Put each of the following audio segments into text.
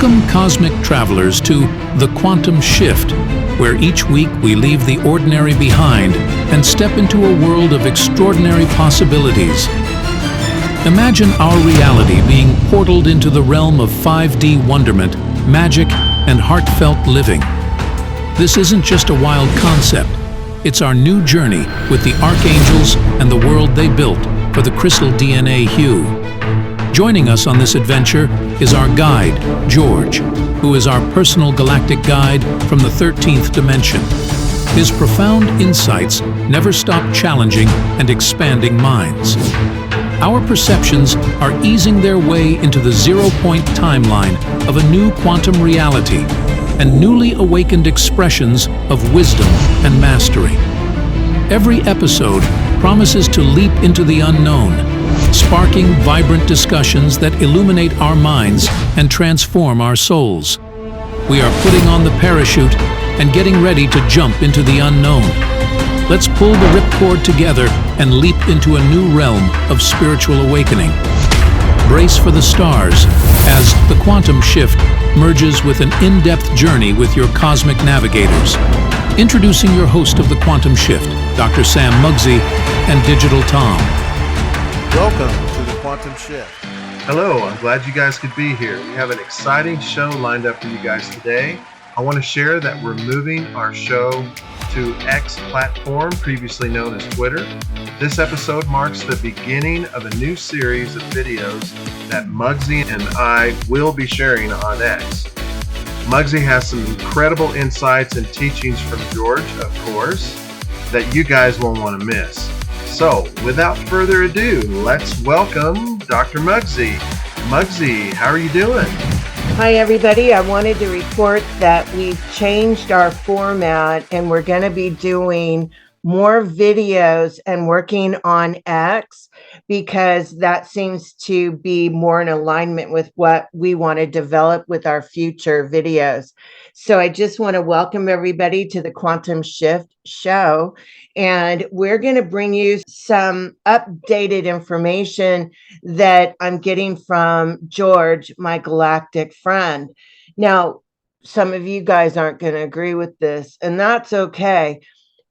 Welcome, cosmic travelers, to The Quantum Shift, where each week we leave the ordinary behind and step into a world of extraordinary possibilities. Imagine our reality being portaled into the realm of 5D wonderment, magic, and heartfelt living. This isn't just a wild concept. It's our new journey with the archangels and the world they built for the crystal DNA hue. Joining us on this adventure is our guide, George, who is our personal galactic guide from the 13th dimension. His profound insights never stop challenging and expanding minds. Our perceptions are easing their way into the zero-point timeline of a new quantum reality and newly awakened expressions of wisdom and mastery. Every episode promises to leap into the unknown, sparking vibrant discussions that illuminate our minds and transform our souls. We are putting on the parachute and getting ready to jump into the unknown. Let's pull the ripcord together and leap into a new realm of spiritual awakening. Brace for the stars as the Quantum Shift merges with an in-depth journey with your cosmic navigators. Introducing your host of the Quantum Shift, Dr. Sam Mugzzi and Digital Tom. Welcome to the Quantum Shift. Hello, I'm glad you guys could be here. We have an exciting show lined up for you guys today. I want to share that we're moving our show to X platform, previously known as Twitter. This episode marks the beginning of a new series of videos that Mugzzi and I will be sharing on X. Mugzzi has some incredible insights and teachings from George, of course, that you guys won't want to miss. So, without further ado, let's welcome Dr. Mugzzi. Mugzzi, how are you doing? Hi, everybody. I wanted to report that we've changed our format and we're going to be doing more videos and working on X because that seems to be more in alignment with what we want to develop with our future videos. So I just want to welcome everybody to the Quantum Shift show. And we're going to bring you some updated information that I'm getting from George, my galactic friend. Now, some of you guys aren't going to agree with this, and that's okay.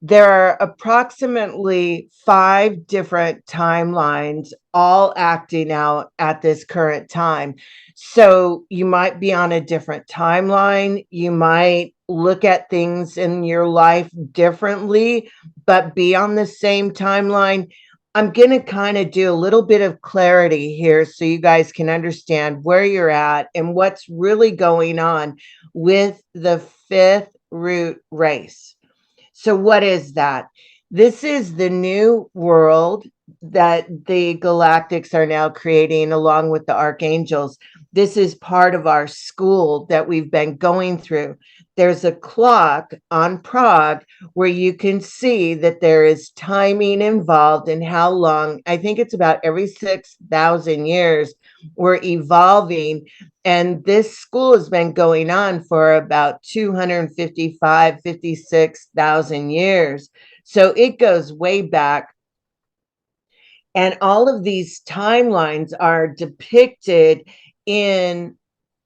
There are approximately 5 different timelines all acting out at this current time. So you might be on a different timeline. You might look at things in your life differently, but be on the same timeline. I'm going to kind of do a little bit of clarity here so you guys can understand where you're at and what's really going on with the 5th root race. So what is that? This is the new world that the galactics are now creating along with the archangels. This is part of our school that we've been going through. There's a clock on Prague where you can see that there is timing involved in how long. I think it's about every 6,000 years we're evolving. And this school has been going on for about 56,000 years. So it goes way back. And all of these timelines are depicted in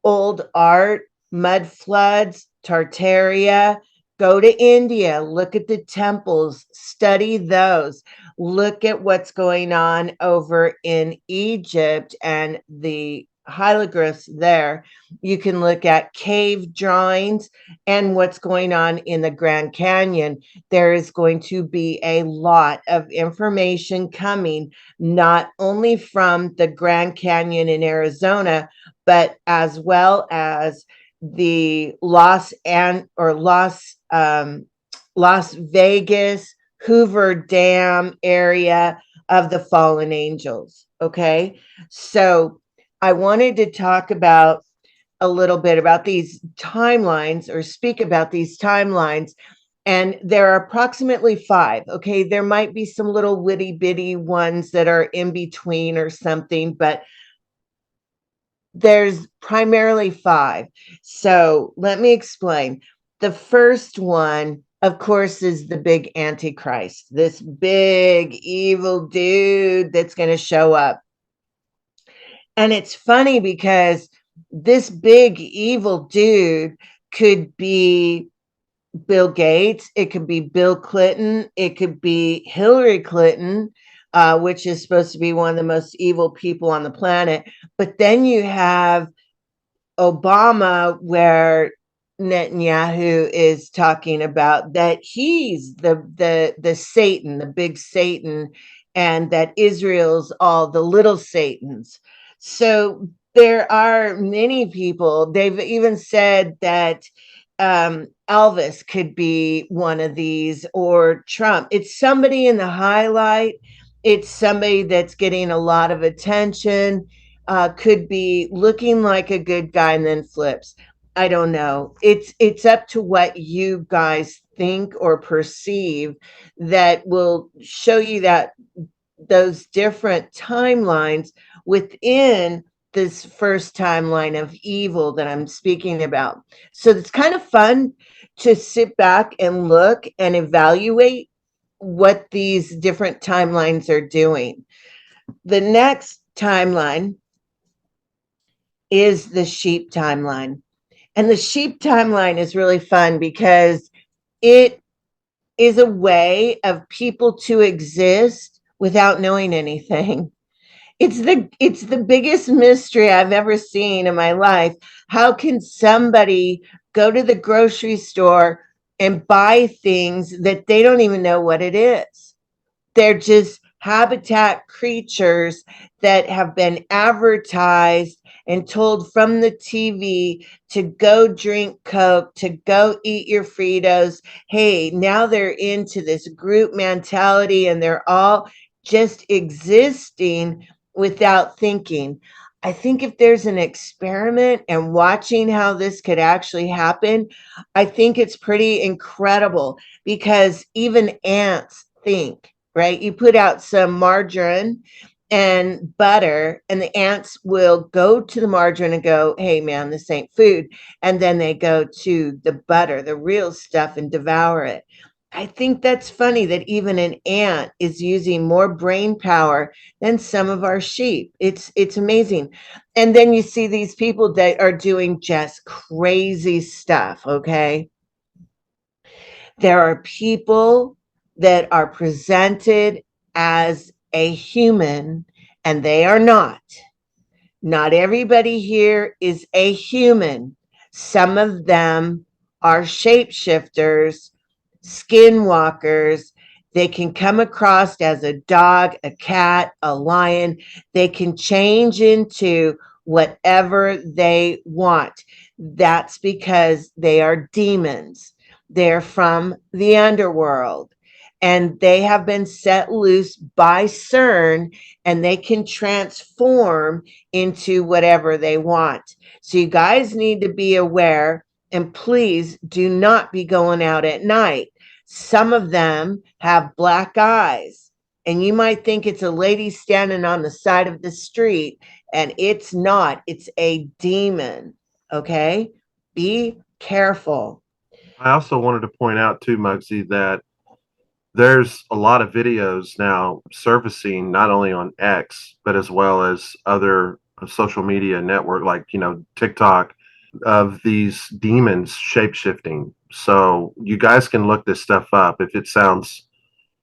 old art, mud floods, Tartaria. Go to India, look at the temples, study those. Look at what's going on over in Egypt and the hieroglyphs there. You can look at cave drawings and what's going on in the Grand Canyon. There is going to be a lot of information coming, not only from the Grand Canyon in Arizona, but as well as the Las Vegas, Hoover Dam area of the fallen angels. Okay, so I wanted to talk about a little bit about these timelines or speak about these timelines. And there are approximately 5. Okay, there might be some little witty bitty ones that are in between or something, but there's primarily 5. So let me explain. The first one, of course, is the big Antichrist, this big evil dude that's going to show up. And it's funny because this big evil dude could be Bill Gates, it could be Bill Clinton, it could be Hillary Clinton, which is supposed to be one of the most evil people on the planet. But then you have Obama, where Netanyahu is talking about that he's the Satan, the big Satan, and that Israel's all the little Satans. So there are many people. They've even said that Elvis could be one of these, or Trump. It's somebody in the highlight. It's somebody that's getting a lot of attention, could be looking like a good guy and then flips. I don't know. It's up to what you guys think or perceive that will show you that those different timelines within this first timeline of evil that I'm speaking about. So it's kind of fun to sit back and look and evaluate what these different timelines are doing. The next timeline is the sheep timeline. And the sheep timeline is really fun because it is a way of people to exist without knowing anything. It's the biggest mystery I've ever seen in my life. How can somebody go to the grocery store and buy things that they don't even know what it is? They're just habitat creatures that have been advertised and told from the TV to go drink Coke, to go eat your Fritos. Hey, now they're into this group mentality and they're all just existing without thinking. I think if there's an experiment and watching how this could actually happen, I think it's pretty incredible because even ants think, right? You put out some margarine and butter, and the ants will go to the margarine and go, hey, man, this ain't food. And then they go to the butter, the real stuff, and devour it. I think that's funny that even an ant is using more brain power than some of our sheep. It's amazing. And then you see these people that are doing just crazy stuff, okay? There are people that are presented as a human, and they are not. Not everybody here is a human. Some of them are shapeshifters, skinwalkers. They can come across as a dog, a cat, a lion. They can change into whatever they want. That's because they are demons. They're from the underworld and they have been set loose by CERN, and they can transform into whatever they want. So you guys need to be aware, and please do not be going out at night. Some of them have black eyes, and you might think it's a lady standing on the side of the street, and it's not. It's a demon. Okay? Be careful. I also wanted to point out too, Muggsy, that there's a lot of videos now surfacing not only on X but as well as other social media network like TikTok, of these demons shape shifting. So you guys can look this stuff up if it sounds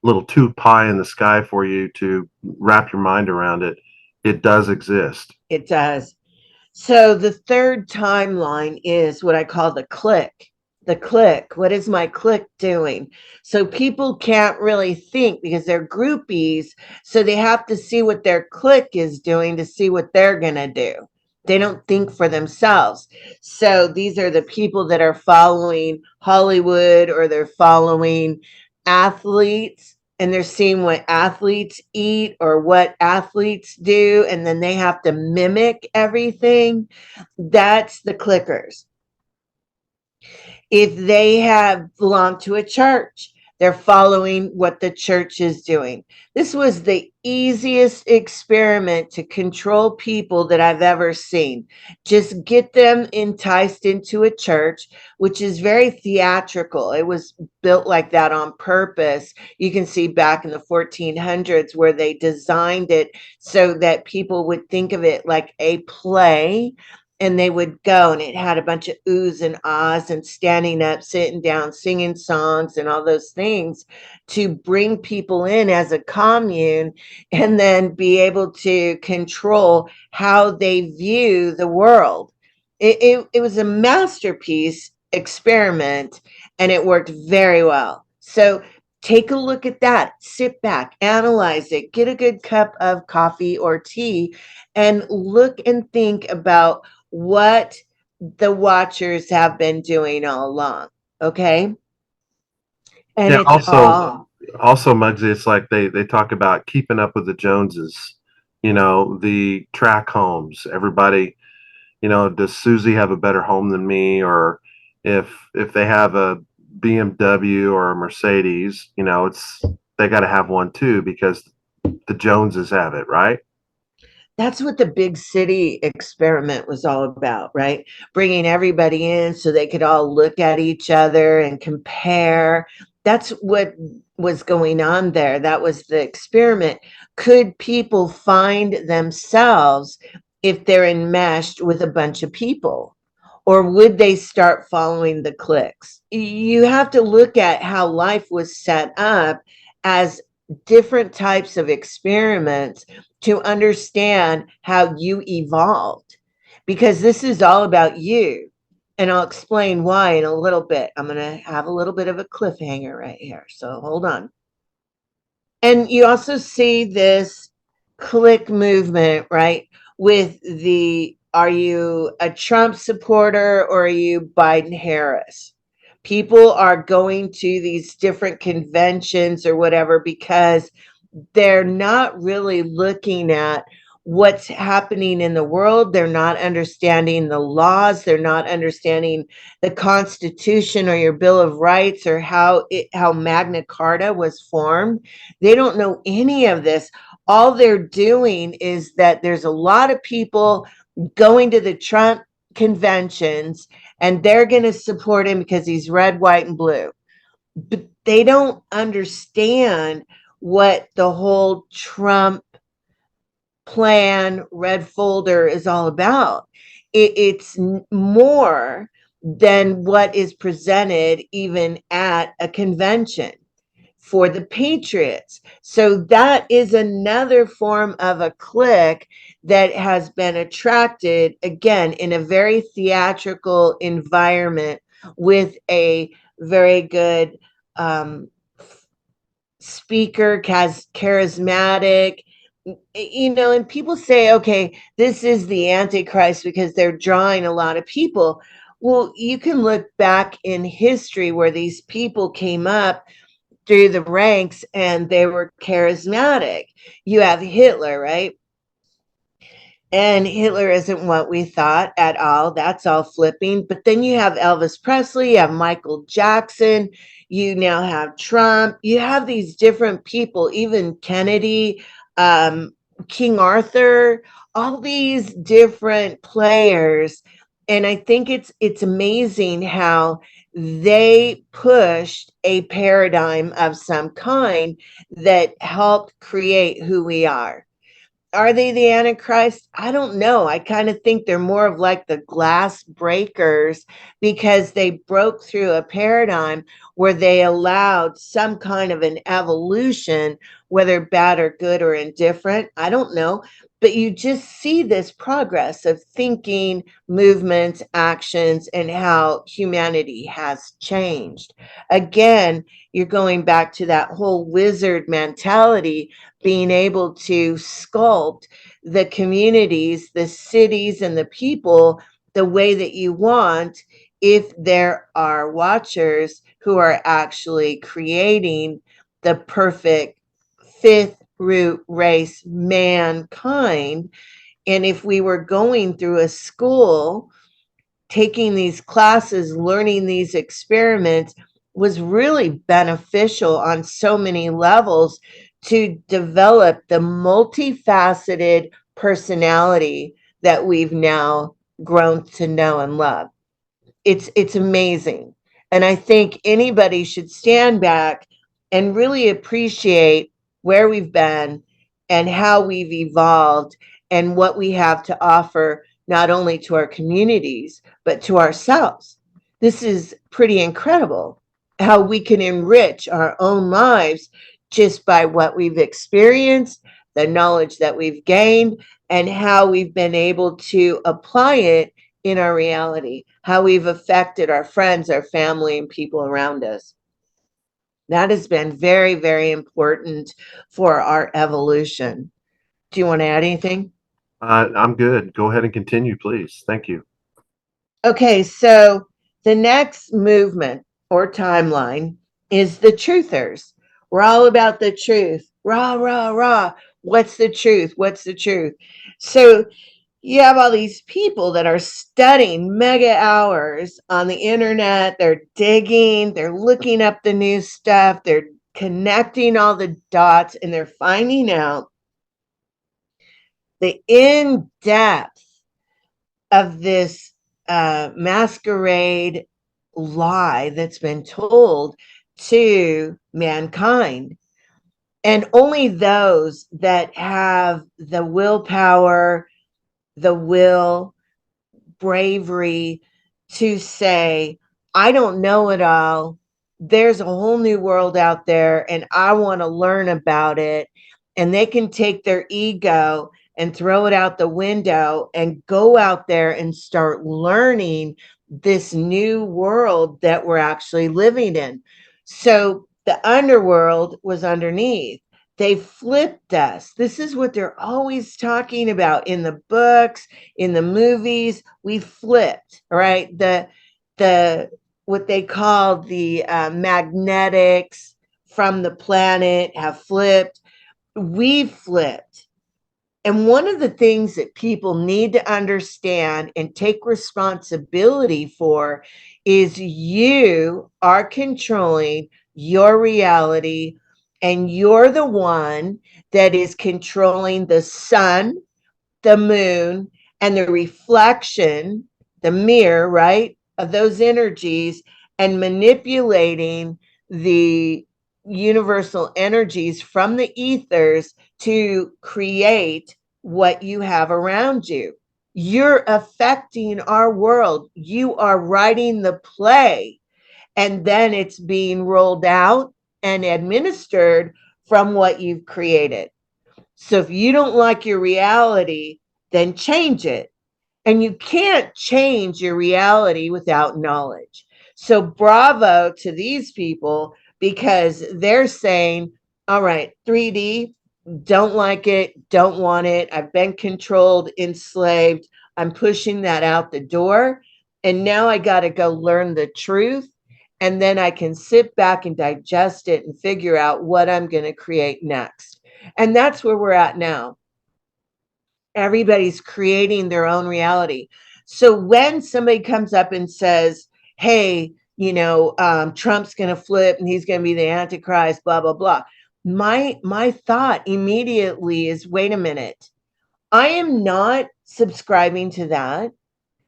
a little too pie in the sky for you to wrap your mind around it. It does exist. It does. So the third timeline is what I call the click. The click. What is my click doing? So people can't really think because they're groupies. So they have to see what their click is doing to see what they're going to do. They don't think for themselves. So these are the people that are following Hollywood, or they're following athletes, and they're seeing what athletes eat or what athletes do, and then they have to mimic everything. That's the clickers. If they have belonged to a church, they're following what the church is doing. This was the easiest experiment to control people that I've ever seen. Just get them enticed into a church, which is very theatrical. It was built like that on purpose. You can see back in the 1400s where they designed it so that people would think of it like a play, and they would go, and it had a bunch of oohs and ahs and standing up, sitting down, singing songs and all those things to bring people in as a commune and then be able to control how they view the world. It was a masterpiece experiment, and it worked very well. So take a look at that, sit back, analyze it, get a good cup of coffee or tea, and look and think about what the watchers have been doing all along. Okay. And Yeah. it's Also, Muggsy, it's like they talk about keeping up with the Joneses. The track homes. Everybody, does Susie have a better home than me? Or if they have a BMW or a Mercedes, it's they got to have one too because the Joneses have it, right? that's what the big city experiment was all about, right? Bringing everybody in so they could all look at each other and compare. That's what was going on there. That was the experiment. Could people find themselves if they're enmeshed with a bunch of people? Or would they start following the cliques? You have to look at how life was set up as different types of experiments to understand how you evolved, because this is all about you. And I'll explain why in a little bit. I'm going to have a little bit of a cliffhanger right here. So hold on. And you also see this click movement, right? With the, are you a Trump supporter or are you Biden Harris? People are going to these different conventions or whatever because they're not really looking at what's happening in the world. They're not understanding the laws. They're not understanding the Constitution or your Bill of Rights or how Magna Carta was formed. They don't know any of this. All they're doing is that there's a lot of people going to the Trump conventions and they're going to support him because he's red, white, and blue. But they don't understand what the whole Trump plan, red folder is all about. It's more than what is presented even at a convention for the Patriots. So that is another form of a clique that has been attracted, again, in a very theatrical environment with a very good speaker, charismatic, and people say, okay, this is the Antichrist because they're drawing a lot of people. Well, you can look back in history where these people came up through the ranks and they were charismatic. You have Hitler, right? And Hitler isn't what we thought at all. That's all flipping. But then you have Elvis Presley, you have Michael Jackson, you now have Trump, you have these different people, even Kennedy, um, King Arthur, all these different players. And I think it's amazing how they pushed a paradigm of some kind that helped create who we are. Are they the Antichrist? I don't know. I kind of think they're more of like the glass breakers because they broke through a paradigm where they allowed some kind of an evolution, whether bad or good or indifferent. I don't know. But you just see this progress of thinking, movements, actions, and how humanity has changed. Again, you're going back to that whole wizard mentality, being able to sculpt the communities, the cities, and the people the way that you want if there are watchers who are actually creating the perfect fifth root race, mankind. And if we were going through a school, taking these classes, learning these experiments was really beneficial on so many levels to develop the multifaceted personality that we've now grown to know and love. It's amazing. And I think anybody should stand back and really appreciate where we've been and how we've evolved and what we have to offer, not only to our communities, but to ourselves. This is pretty incredible how we can enrich our own lives just by what we've experienced, the knowledge that we've gained, and how we've been able to apply it in our reality, how we've affected our friends, our family, and people around us. That has been very, very important for our evolution. Do you want to add anything? I'm good. Go ahead and continue, please. Thank you. Okay, so the next movement or timeline is the truthers. We're all about the truth. Rah, rah, rah. What's the truth? What's the truth? So you have all these people that are studying mega hours on the internet. They're digging, they're looking up the new stuff, they're connecting all the dots, and they're finding out the in depth of this masquerade lie that's been told to mankind. And only those that have the willpower, the will, bravery to say, I don't know it all. There's a whole new world out there, and I want to learn about it. And they can take their ego and throw it out the window and go out there and start learning this new world that we're actually living in. So the underworld was underneath. They flipped us. This is what they're always talking about in the books, in the movies. We flipped, right? The what they call the magnetics from the planet have flipped. We flipped. And one of the things that people need to understand and take responsibility for is you are controlling your reality, and you're the one that is controlling the sun, the moon, and the reflection, the mirror, right, of those energies, and manipulating the universal energies from the ethers to create what you have around you. You're affecting our world. You are writing the play, and then it's being rolled out and administered from what you've created. So if you don't like your reality, then change it. And you can't change your reality without knowledge. So bravo to these people, because they're saying, all right, 3D, don't like it, don't want it. I've been controlled, enslaved. I'm pushing that out the door. And now I got to go learn the truth. And then I can sit back and digest it and figure out what I'm going to create next. And that's where we're at now. Everybody's creating their own reality. So when somebody comes up and says, hey, Trump's going to flip and he's going to be the Antichrist, blah, blah, blah. My thought immediately is, wait a minute. I am not subscribing to that.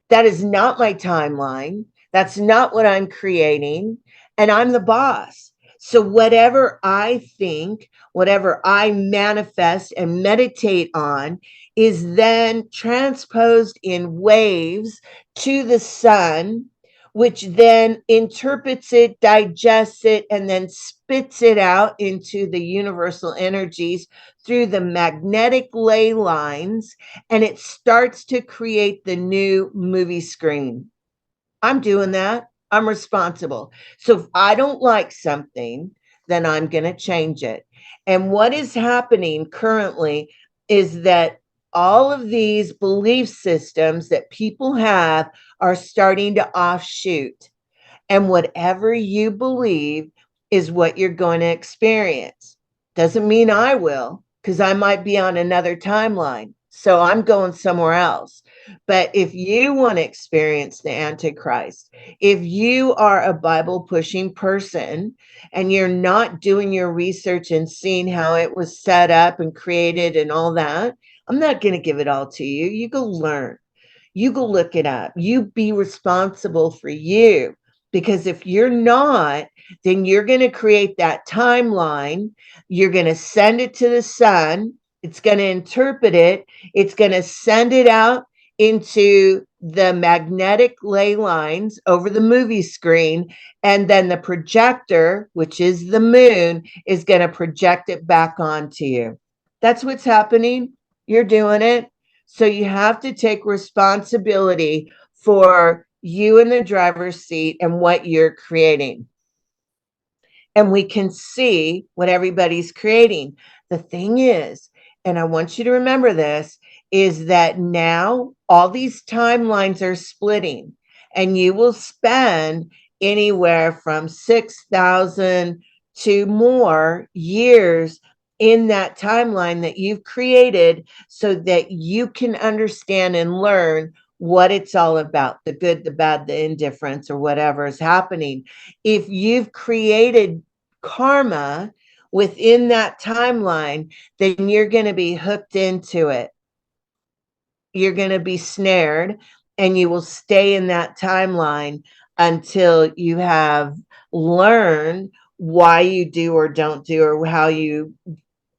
That is not my timeline. That's not what I'm creating. And I'm the boss. So whatever I think, whatever I manifest and meditate on is then transposed in waves to the sun, which then interprets it, digests it, and then spits it out into the universal energies through the magnetic ley lines, and it starts to create the new movie screen. I'm doing that. I'm responsible. So if I don't like something, then I'm going to change it. And what is happening currently is that all of these belief systems that people have are starting to offshoot. And whatever you believe is what you're going to experience. Doesn't mean I will, because I might be on another timeline. So I'm going somewhere else. But if you want to experience the Antichrist, if you are a Bible pushing person and you're not doing your research and seeing how it was set up and created and all that, I'm not going to give it all to you. You go learn. You go look it up. You be responsible for you. Because if you're not, then you're going to create that timeline. You're going to send it to the sun. It's going to interpret it. It's going to send it out into the magnetic ley lines over the movie screen, and then the projector, which is the moon, is going to project it back onto you. That's what's happening. You're doing it. So you have to take responsibility for you in the driver's seat and what you're creating. And we can see what everybody's creating. The thing is, and I want you to remember this, is that now all these timelines are splitting, and you will spend anywhere from 6,000 to more years in that timeline that you've created so that you can understand and learn what it's all about, the good, the bad, the indifference, or whatever is happening. If you've created karma within that timeline, then you're going to be hooked into it. You're going to be snared, and you will stay in that timeline until you have learned why you do or don't do, or how you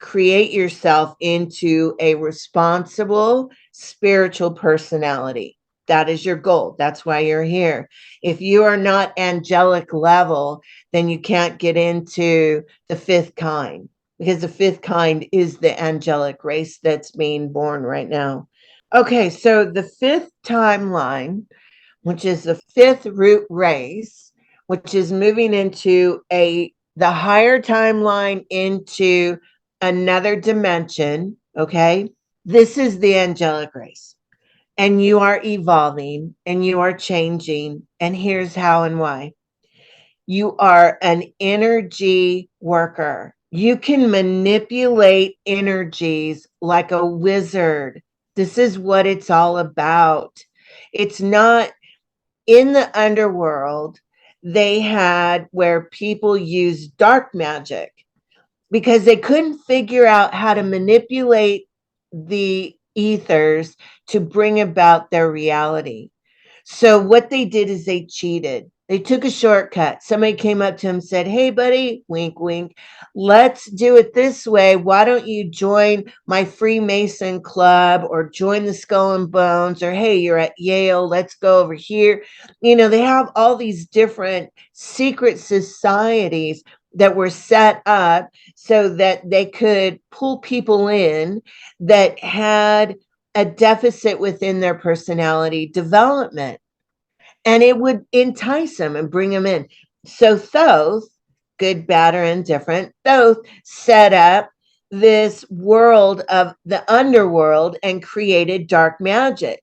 create yourself into a responsible spiritual personality. That is your goal. That's why you're here. If you are not angelic level, then you can't get into the fifth kind, because the fifth kind is the angelic race that's being born right now. Okay, so the fifth timeline, which is the fifth root race, which is moving into the higher timeline, into another dimension. Okay, this is the angelic race, and you are evolving and you are changing, and here's how and why. You are an energy worker. You can manipulate energies like a wizard. This is what it's all about. It's not in the underworld. They had where people used dark magic because they couldn't figure out how to manipulate the ethers to bring about their reality. So what they did is they cheated. They took a shortcut. Somebody came up to him and said, "Hey, buddy, wink, wink, let's do it this way. Why don't you join my Freemason club, or join the Skull and Bones, or hey, you're at Yale, let's go over here." They have all these different secret societies that were set up so that they could pull people in that had a deficit within their personality development, and it would entice them and bring them in. So Thoth, good, bad, or indifferent, Thoth set up this world of the underworld and created dark magic.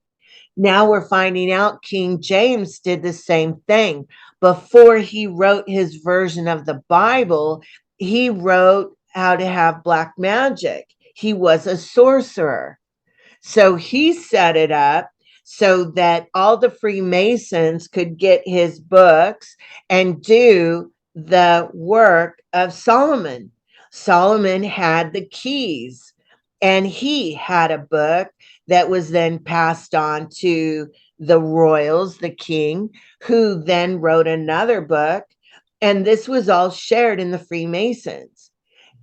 Now we're finding out King James did the same thing. Before he wrote his version of the Bible, he wrote how to have black magic. He was a sorcerer. So he set it up so that all the Freemasons could get his books and do the work of Solomon. Solomon had the keys, and he had a book that was then passed on to the royals, the king, who then wrote another book. And this was all shared in the Freemasons.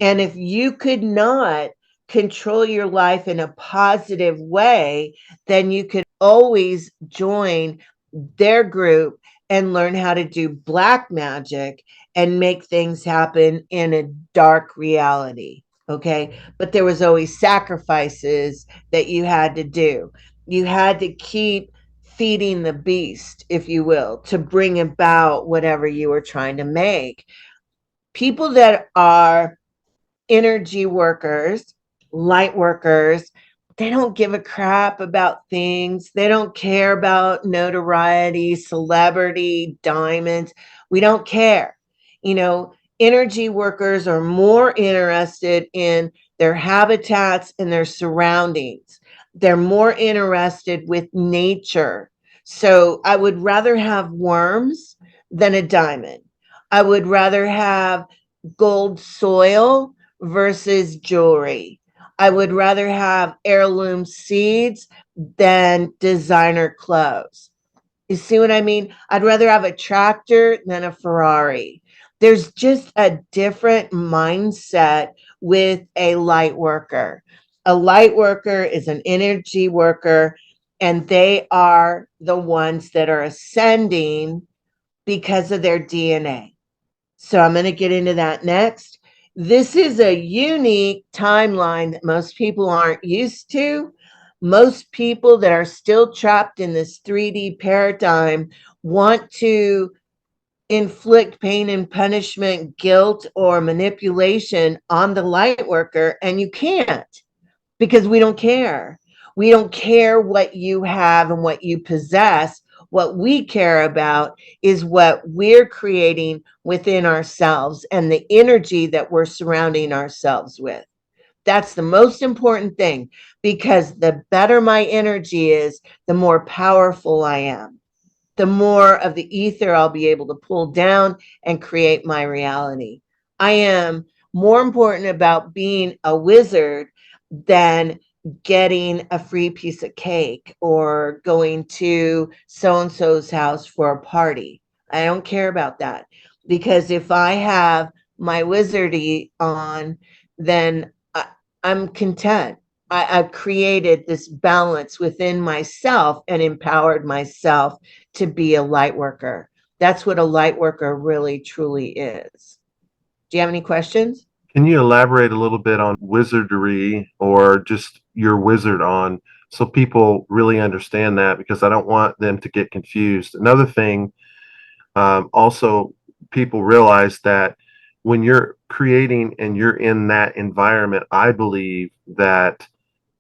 And if you could not control your life in a positive way, then you could always join their group and learn how to do black magic and make things happen in a dark reality. Okay. But there was always sacrifices that you had to do. You had to keep feeding the beast, if you will, to bring about whatever you were trying to make. People that are energy workers, light workers, they don't give a crap about things. They don't care about notoriety, celebrity, diamonds. We don't care. Energy workers are more interested in their habitats and their surroundings. They're more interested with nature. So I would rather have worms than a diamond. I would rather have gold soil versus jewelry. I would rather have heirloom seeds than designer clothes. You see what I mean? I'd rather have a tractor than a Ferrari. There's just a different mindset with a light worker. A light worker is an energy worker. and they are the ones that are ascending because of their DNA. So I'm going to get into that next. This is a unique timeline that most people aren't used to. Most people that are still trapped in this 3D paradigm want to inflict pain and punishment, guilt, or manipulation on the light worker, and you can't, because we don't care. We don't care what you have and what you possess. What we care about is what we're creating within ourselves and the energy that we're surrounding ourselves with. That's the most important thing, because the better my energy is, the more powerful I am, the more of the ether I'll be able to pull down and create my reality. I am more important about being a wizard than getting a free piece of cake or going to so and so's house for a party. I don't care about that, because if I have my wizardy on, then I'm content. I've created this balance within myself and empowered myself to be a light worker. That's what a light worker really truly is. Do you have any questions? Can you elaborate a little bit on wizardry, or just your wizard on, so people really understand that? Because I don't want them to get confused. Another thing, also, people realize that when you're creating and you're in that environment, I believe that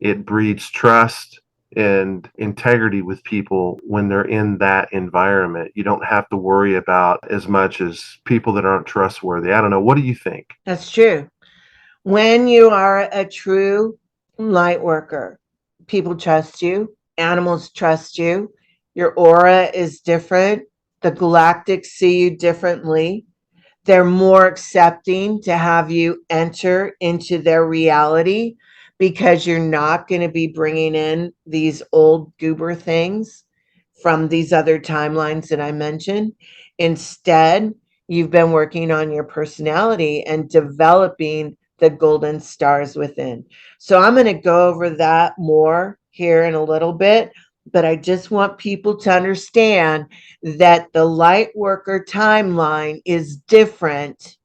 it breeds trust and integrity with people when they're in that environment. You don't have to worry about as much as people that aren't trustworthy. I don't know. What do you think? That's true. When you are a true light worker, people trust you, animals trust you, your aura is different, the galactics see you differently. They're more accepting to have you enter into their reality, because you're not going to be bringing in these old goober things from these other timelines that I mentioned. Instead, you've been working on your personality and developing the golden stars within. So I'm going to go over that more here in a little bit, but I just want people to understand that the light worker timeline is different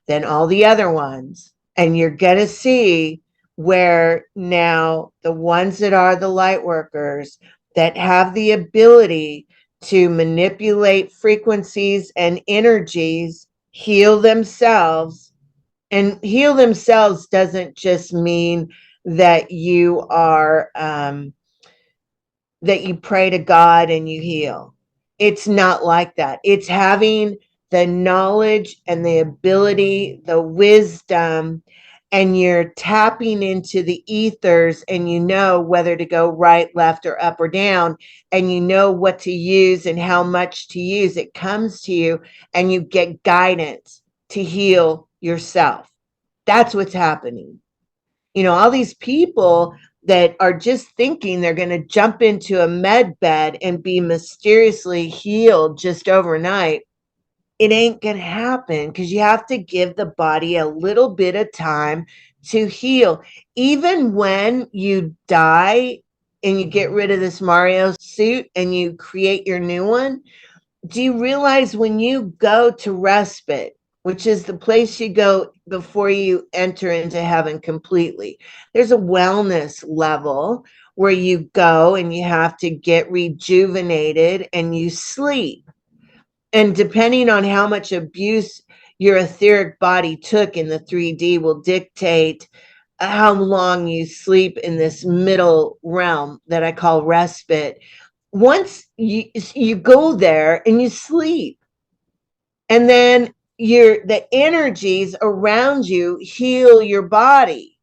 than all the other ones. And you're going to see where now the ones that are the light workers that have the ability to manipulate frequencies and energies heal themselves. And heal themselves doesn't just mean that you are that you pray to God and you heal. It's not like that. It's having the knowledge and the ability, the wisdom, and you're tapping into the ethers, and you know whether to go right, left, or up or down, and you know what to use and how much to use. It comes to you, and you get guidance to heal yourself. That's what's happening. All these people that are just thinking they're going to jump into a med bed and be mysteriously healed just overnight, it ain't going to happen, because you have to give the body a little bit of time to heal. Even when you die and you get rid of this Mario suit and you create your new one, do you realize when you go to respite, which is the place you go before you enter into heaven completely, there's a wellness level where you go and you have to get rejuvenated and you sleep. And depending on how much abuse your etheric body took in the 3D will dictate how long you sleep in this middle realm that I call respite. Once you go there and you sleep, and then the energies around you heal your body,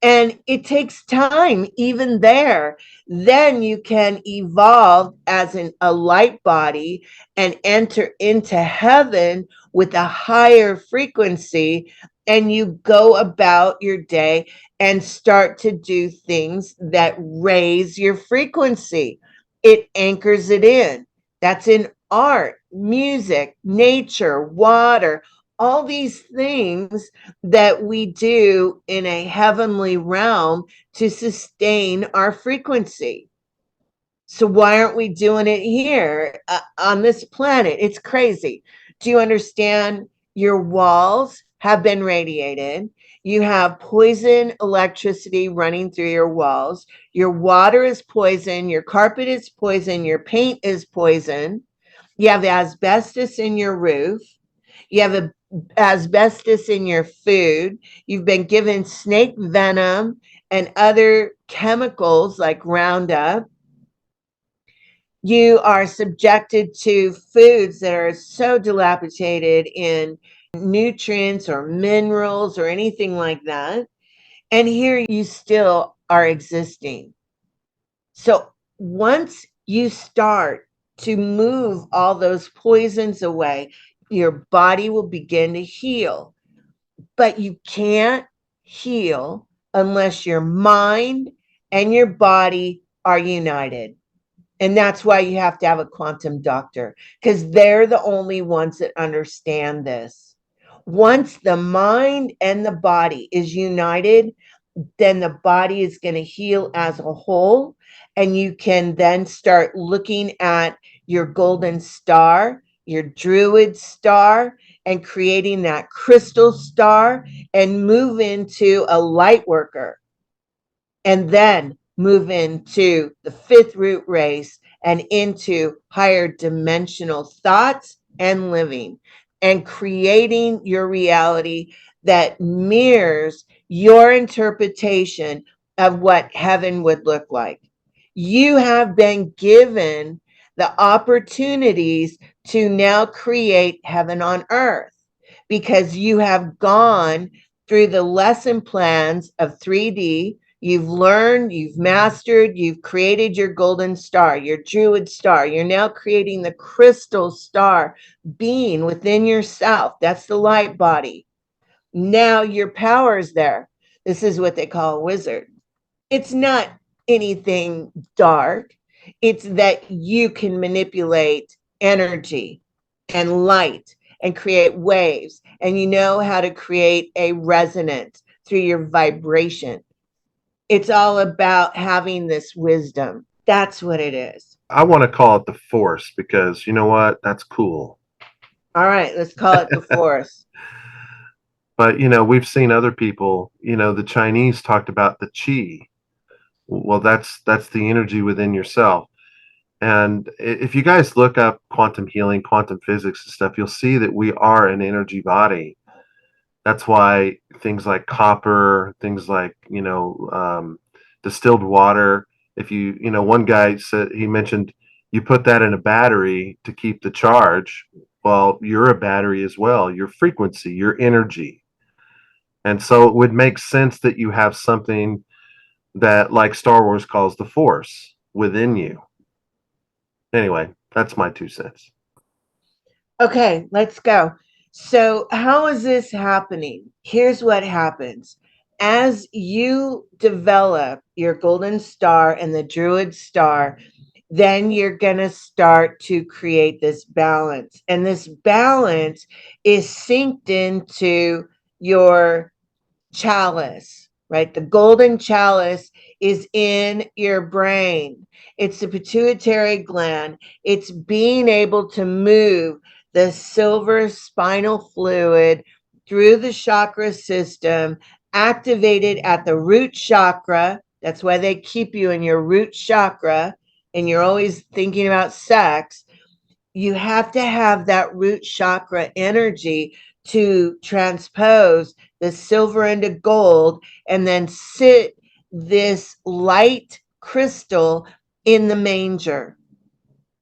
and it takes time even there. Then you can evolve as a light body and enter into heaven with a higher frequency, and you go about your day and start to do things that raise your frequency. It anchors it in. That's in art, music, nature, water, all these things that we do in a heavenly realm to sustain our frequency. So why aren't we doing it here on this planet? It's crazy. Do you understand? Your walls have been radiated. You have poison electricity running through your walls. Your water is poison. Your carpet is poison. Your paint is poison. You have asbestos in your roof. You have asbestos in your food. You've been given snake venom and other chemicals like Roundup. You are subjected to foods that are so dilapidated in nutrients or minerals or anything like that. And here you still are existing. So once you start to move all those poisons away, your body will begin to heal. But you can't heal unless your mind and your body are united. And that's why you have to have a quantum doctor, because they're the only ones that understand this. Once the mind and the body is united, then the body is going to heal as a whole. And you can then start looking at your golden star, your druid star, and creating that crystal star and move into a light worker. And then move into the fifth root race and into higher dimensional thoughts and living and creating your reality that mirrors your interpretation of what heaven would look like. You have been given the opportunities to now create heaven on earth because you have gone through the lesson plans of 3D. You've learned, you've mastered, you've created your golden star, your druid star. You're now creating the crystal star being within yourself. That's the light body. Now your power is there. This is what they call a wizard. It's not anything dark. It's that you can manipulate energy and light and create waves. And you know how to create a resonance through your vibration. It's all about having this wisdom. That's what it is. I want to call it the Force because you know what? That's cool. All right, let's call it the force. But we've seen other people. The Chinese talked about the Qi. Well, that's the energy within yourself. And if you guys look up quantum healing, quantum physics and stuff, you'll see that we are an energy body. That's why things like copper, things like distilled water. If one guy said, he mentioned, you put that in a battery to keep the charge. Well, you're a battery as well. Your frequency, your energy, and so it would make sense that you have something that, like Star Wars calls the Force, within you. Anyway, that's my 2 cents. Okay, let's go. So, how is this happening? Here's what happens. As you develop your golden star and the druid star, then you're going to start to create this balance. And this balance is synced into your chalice, right? The golden chalice is in your brain. It's the pituitary gland. It's being able to move the silver spinal fluid through the chakra system, activated at the root chakra. That's why they keep you in your root chakra, and you're always thinking about sex. You have to have that root chakra energy to transpose the silver into gold and then sit this light crystal in the manger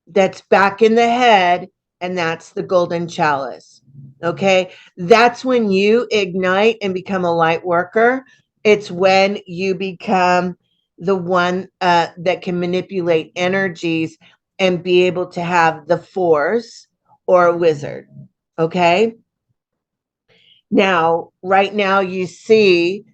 that's back in the head, and that's the golden chalice. Okay, that's when you ignite and become a light worker. It's when you become the one that can manipulate energies and be able to have the force or a wizard. Okay, now right now you see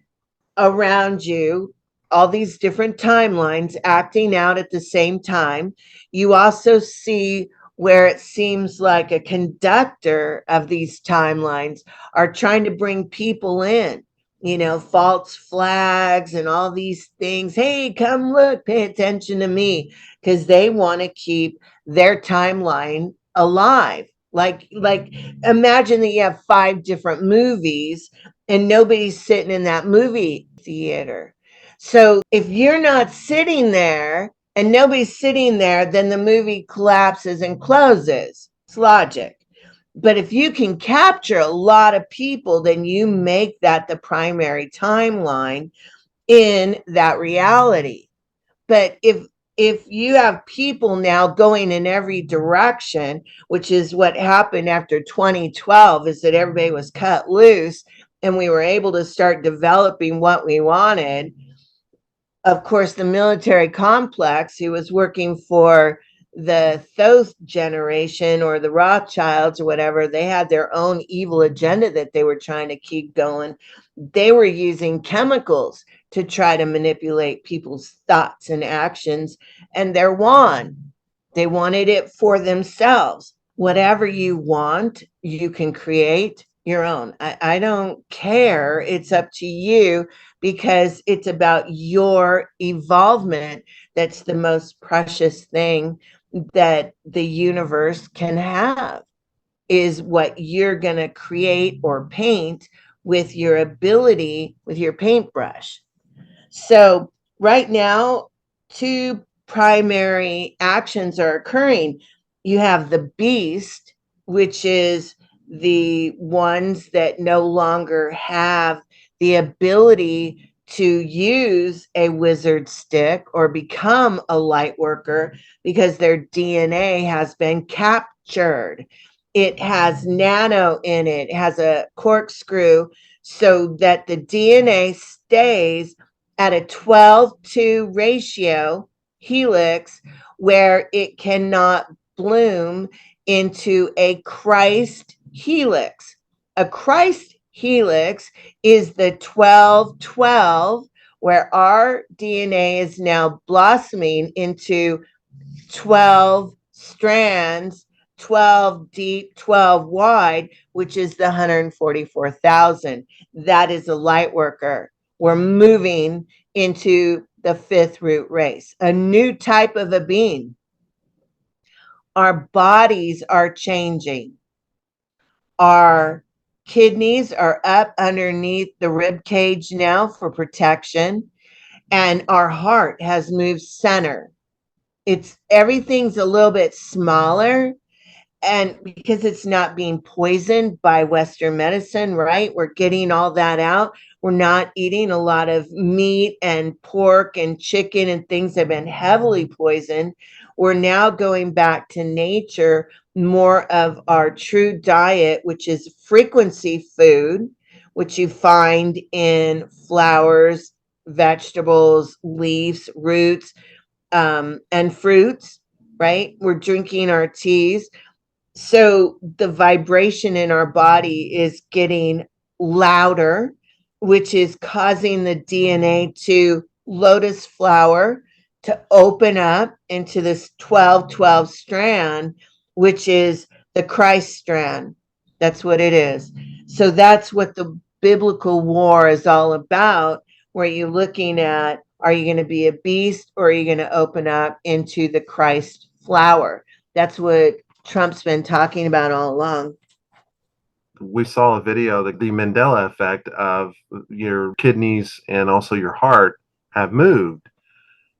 around you all these different timelines acting out at the same time. You also see where it seems like a conductor of these timelines are trying to bring people in. false flags and all these things. Hey, come look, pay attention to me, because they want to keep their timeline alive. Like imagine that you have 5 different movies and nobody's sitting in that movie theater. So if you're not sitting there and nobody's sitting there, then the movie collapses and closes. It's logic. But if you can capture a lot of people, then you make that the primary timeline in that reality. But if you have people now going in every direction, which is what happened after 2012, is that everybody was cut loose and we were able to start developing what we wanted. Of course, the military complex, who was working for the Thoth generation or the Rothschilds or whatever, they had their own evil agenda that they were trying to keep going. They were using chemicals to try to manipulate people's thoughts and actions, and they're won. They wanted it for themselves. Whatever you want, you can create your own. I don't care. It's up to you, because it's about your evolvement. That's the most precious thing that the universe can have, is what you're going to create or paint with your ability, with your paintbrush. So right now, 2 primary actions are occurring. You have the beast, which is the ones that no longer have the ability to use a wizard stick or become a light worker, because their DNA has been captured. It has nano in it, has a corkscrew, so that the DNA stays at a 12:2 ratio helix, where it cannot bloom into a Christ helix. A Christ helix is the 12:12, where our DNA is now blossoming into 12 strands, 12 deep, 12 wide, which is the 144,000. That is a light worker. We're moving into the 5th root race, a new type of a being. Our bodies are changing. Our kidneys are up underneath the rib cage now for protection, and our heart has moved center. Everything's a little bit smaller, and because it's not being poisoned by Western medicine, right? We're getting all that out. We're not eating a lot of meat and pork and chicken and things that have been heavily poisoned. We're now going back to nature, more of our true diet, which is frequency food, which you find in flowers, vegetables, leaves, roots, and fruits, right? We're drinking our teas. So the vibration in our body is getting louder, which is causing the DNA to lotus flower to open up into this 12:12 strand, which is the Christ strand. That's what it is. So that's what the biblical war is all about, where you're looking at, are you going to be a beast, or are you going to open up into the Christ flower? That's what Trump's been talking about all along. We saw a video, the Mandela Effect of your kidneys and also your heart have moved.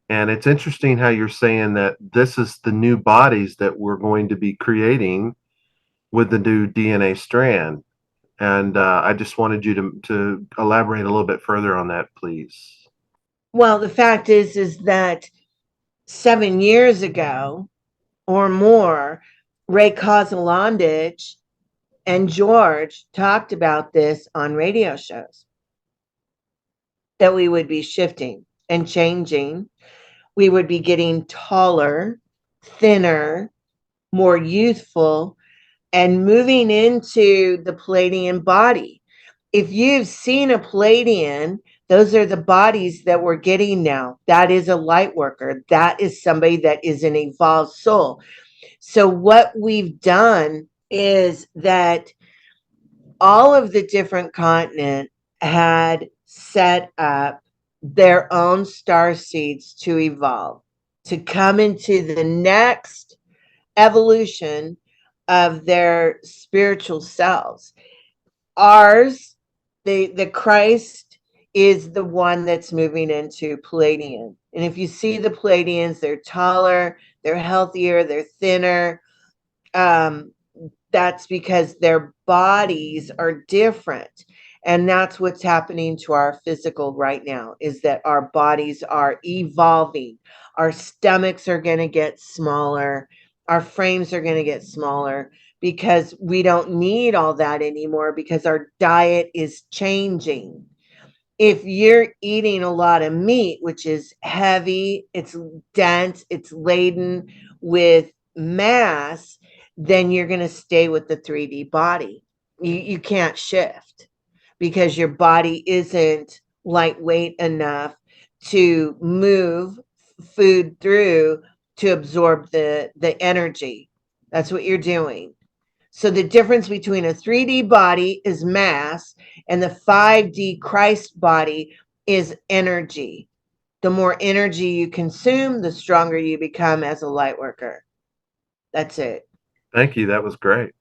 And it's interesting how you're saying that this is the new bodies that we're going to be creating with the new DNA strand. And I just wanted you to elaborate a little bit further on that, please. Well, the fact is that 7 years ago or more, Ray Kozelandich and George talked about this on radio shows, that we would be shifting and changing. We would be getting taller, thinner, more youthful, and moving into the Pleiadian body. If you've seen a Pleiadian, those are the bodies that we're getting now. That is a light worker. That is somebody that is an evolved soul. So what we've done is that all of the different continents had set up their own star seeds to evolve, to come into the next evolution of their spiritual selves. Ours, the Christ is the one that's moving into Palladian. And if you see the Palladians, they're taller, they're healthier, they're thinner. Um, that's because their bodies are different. And that's what's happening to our physical right now, is that our bodies are evolving. Our stomachs are going to get smaller. Our frames are going to get smaller because we don't need all that anymore, because our diet is changing. If you're eating a lot of meat, which is heavy, it's dense, it's laden with mass, then you're going to stay with the 3D body. You can't shift because your body isn't lightweight enough to move food through to absorb the energy. That's what you're doing. So the difference between a 3D body is mass, and the 5D Christ body is energy. The more energy you consume, the stronger you become as a light worker. That's it. Thank you. That was great.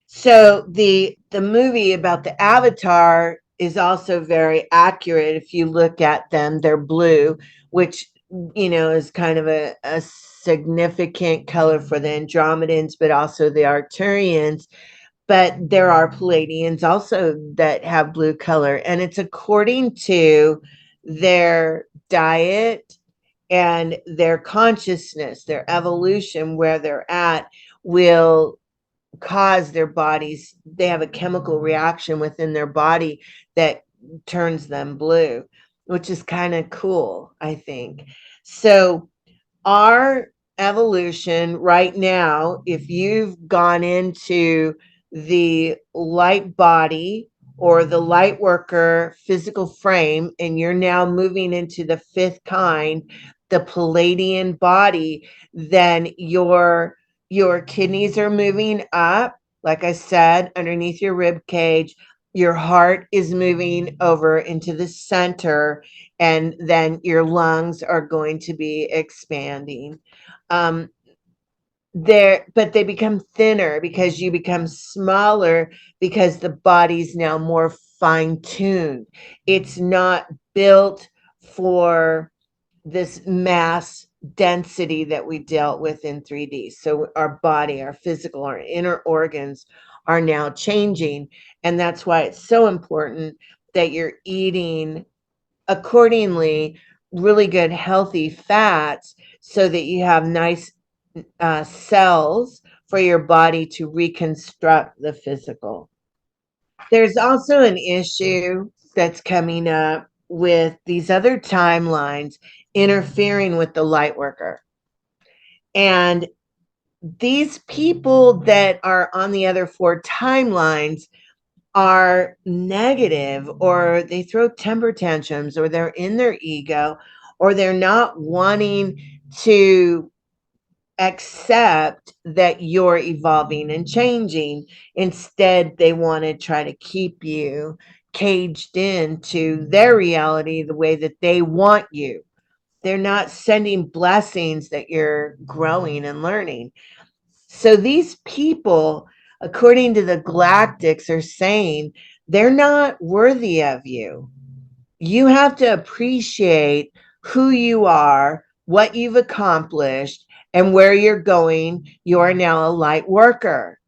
So the movie about the avatar is also very accurate. If you look at them, they're blue, which is kind of a significant color for the Andromedans, but also the Arcturians. But there are Palladians also that have blue color, and it's according to their diet and their consciousness, their evolution, where they're at, will cause their bodies, they have a chemical reaction within their body that turns them blue, which is kind of cool, I think. So our evolution right now, if you've gone into the light body or the light worker physical frame, and you're now moving into the fifth kind, the Palladian body, then your kidneys are moving up, like I said, underneath your rib cage. Your heart is moving over into the center, and then your lungs are going to be expanding. Um, but they become thinner because you become smaller, because the body's now more fine-tuned. It's not built for this mass density that we dealt with in 3D. So our body, our physical, our inner organs are now changing. And that's why it's so important that you're eating accordingly really good, healthy fats, so that you have nice cells for your body to reconstruct the physical. There's also an issue that's coming up with these other timelines interfering with the light worker. And these people that are on the other four timelines are negative, or they throw temper tantrums, or they're in their ego, or they're not wanting to accept that you're evolving and changing. Instead, they want to try to keep you caged into their reality the way that they want you. They're not sending blessings that you're growing and learning. So these people, according to the galactics, are saying they're not worthy of you. You have to appreciate who you are, what you've accomplished, and where you're going. You are now a light worker.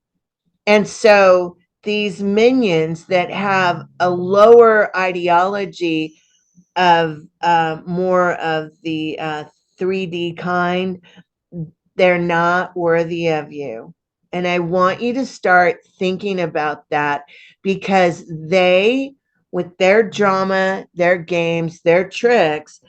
And so these minions that have a lower ideology of more of the 3D kind, they're not worthy of you. And I want you to start thinking about that, because they, with their drama, their games, their tricks,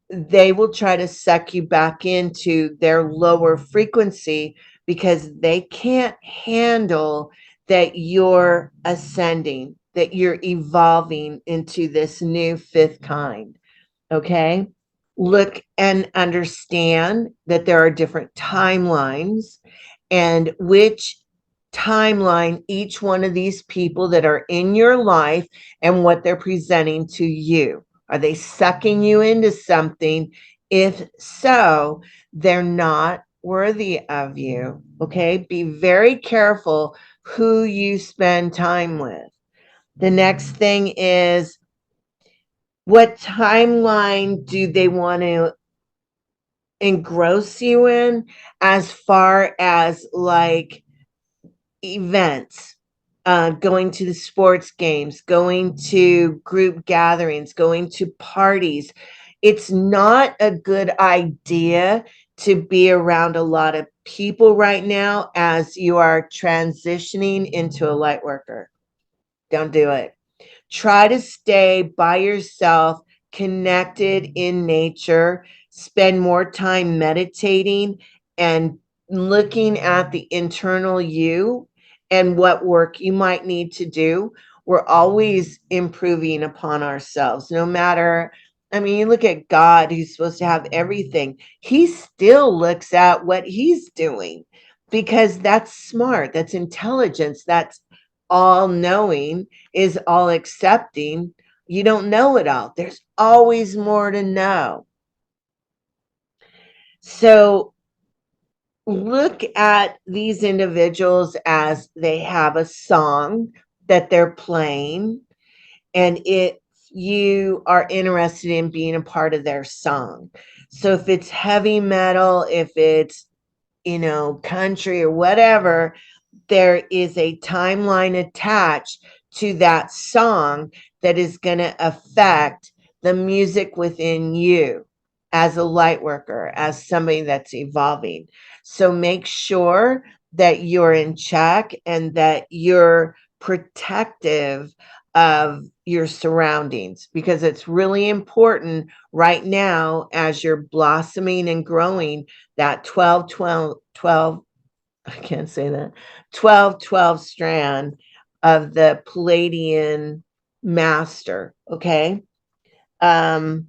they will try to suck you back into their lower frequency, because they can't handle that you're ascending, that you're evolving into this new fifth kind. Okay? Look and understand that there are different timelines, and which timeline each one of these people that are in your life and what they're presenting to you. Are they sucking you into something? If so, they're not worthy of you. Okay. Be very careful who you spend time with. The next thing is, what timeline do they want to engross you in, as far as like events, going to the sports games, going to group gatherings, going to parties? It's not a good idea to be around a lot of people right now as you are transitioning into a light worker. Don't do it. Try to stay by yourself, connected in nature, spend more time meditating and looking at the internal you and what work you might need to do. We're always improving upon ourselves, no matter. I mean, you look at God, who's supposed to have everything, he still looks at what he's doing because that's smart, that's intelligence, that's all knowing, is all accepting. You don't know it all. There's always more to know. So look at these individuals as they have a song that they're playing, and if you are interested in being a part of their song. So if it's heavy metal, if it's, country or whatever, there is a timeline attached to that song that is going to affect the music within you as a light worker, as somebody that's evolving. So make sure that you're in check and that you're protective of your surroundings, because it's really important right now as you're blossoming and growing that 12 I can't say that, 12 strand of the Palladian master. Okay. Um,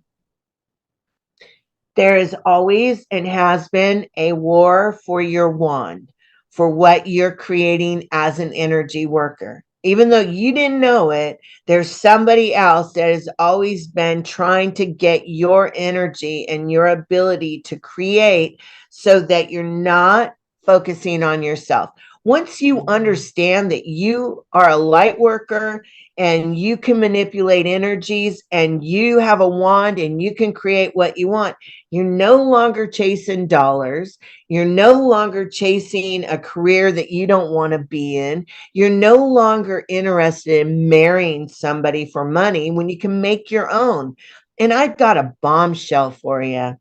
there is always and has been a war for your wand, for what you're creating as an energy worker. Even though you didn't know it, there's somebody else that has always been trying to get your energy and your ability to create so that you're not focusing on yourself. Once you understand that you are a light worker and you can manipulate energies and you have a wand and you can create what you want, you're no longer chasing dollars. You're no longer chasing a career that you don't want to be in. You're no longer interested in marrying somebody for money when you can make your own. And I've got a bombshell for you.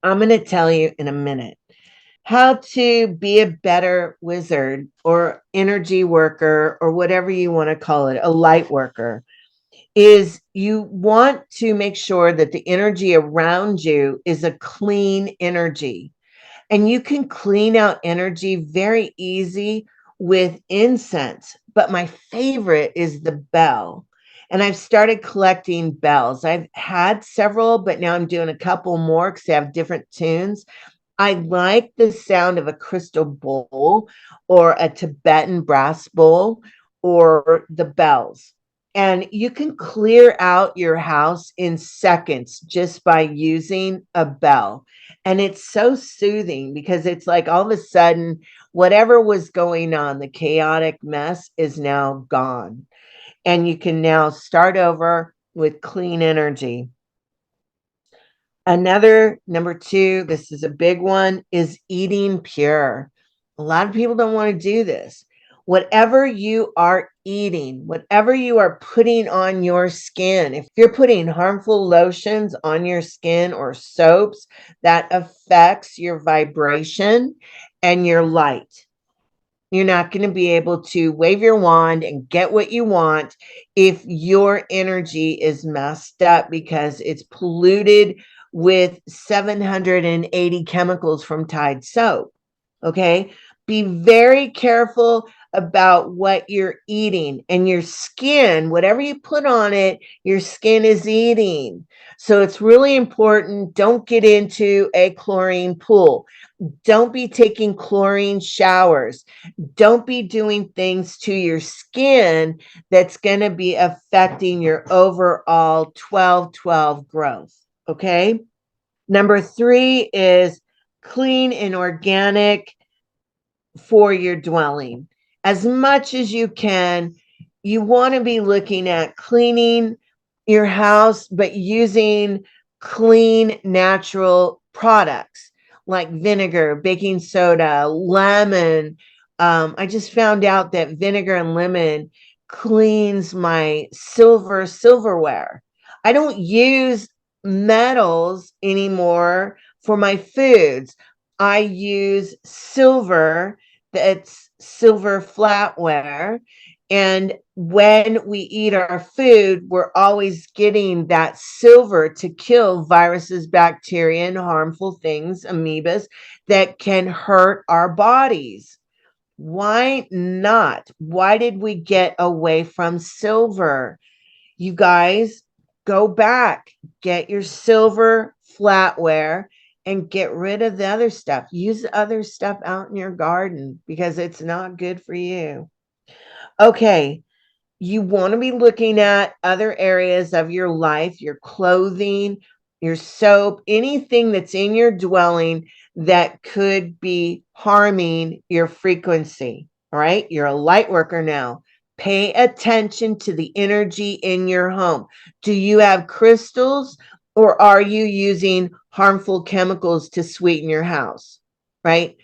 I'm going to tell you in a minute how to be a better wizard or energy worker or whatever you want to call it, a light worker. Is you want to make sure that the energy around you is a clean energy. And you can clean out energy very easy with incense. But my favorite is the bell. And I've started collecting bells. I've had several, but now I'm doing a couple more because they have different tunes. I like the sound of a crystal bowl or a Tibetan brass bowl or the bells. And you can clear out your house in seconds just by using a bell. And it's so soothing because it's like all of a sudden, whatever was going on, the chaotic mess is now gone. And you can now start over with clean energy. Another number two, this is a big one, is eating pure. A lot of people don't want to do this. Whatever you are eating, whatever you are putting on your skin, if you're putting harmful lotions on your skin or soaps, that affects your vibration and your light. You're not going to be able to wave your wand and get what you want if your energy is messed up because it's polluted with 780 chemicals from Tide soap. Okay. Be very careful about what you're eating, and your skin, whatever you put on it, your skin is eating. So it's really important. Don't get into a chlorine pool. Don't be taking chlorine showers. Don't be doing things to your skin that's going to be affecting your overall 12-12 growth. Okay. Number 3 is clean and organic for your dwelling. As much as you can, you want to be looking at cleaning your house, but using clean, natural products like vinegar, baking soda, lemon. I just found out that vinegar and lemon cleans my silverware. I don't use metals anymore for my foods. I use silver, that's silver flatware. And when we eat our food, we're always getting that silver to kill viruses, bacteria, and harmful things, amoebas, that can hurt our bodies. Why not? Why did we get away from silver? You guys, go back, get your silver flatware and get rid of the other stuff. Use the other stuff out in your garden because it's not good for you. Okay, you want to be looking at other areas of your life, your clothing, your soap, anything that's in your dwelling that could be harming your frequency. All right, you're a light worker now. Pay attention to the energy in your home. Do you have crystals, or are you using harmful chemicals to sweeten your house? Right?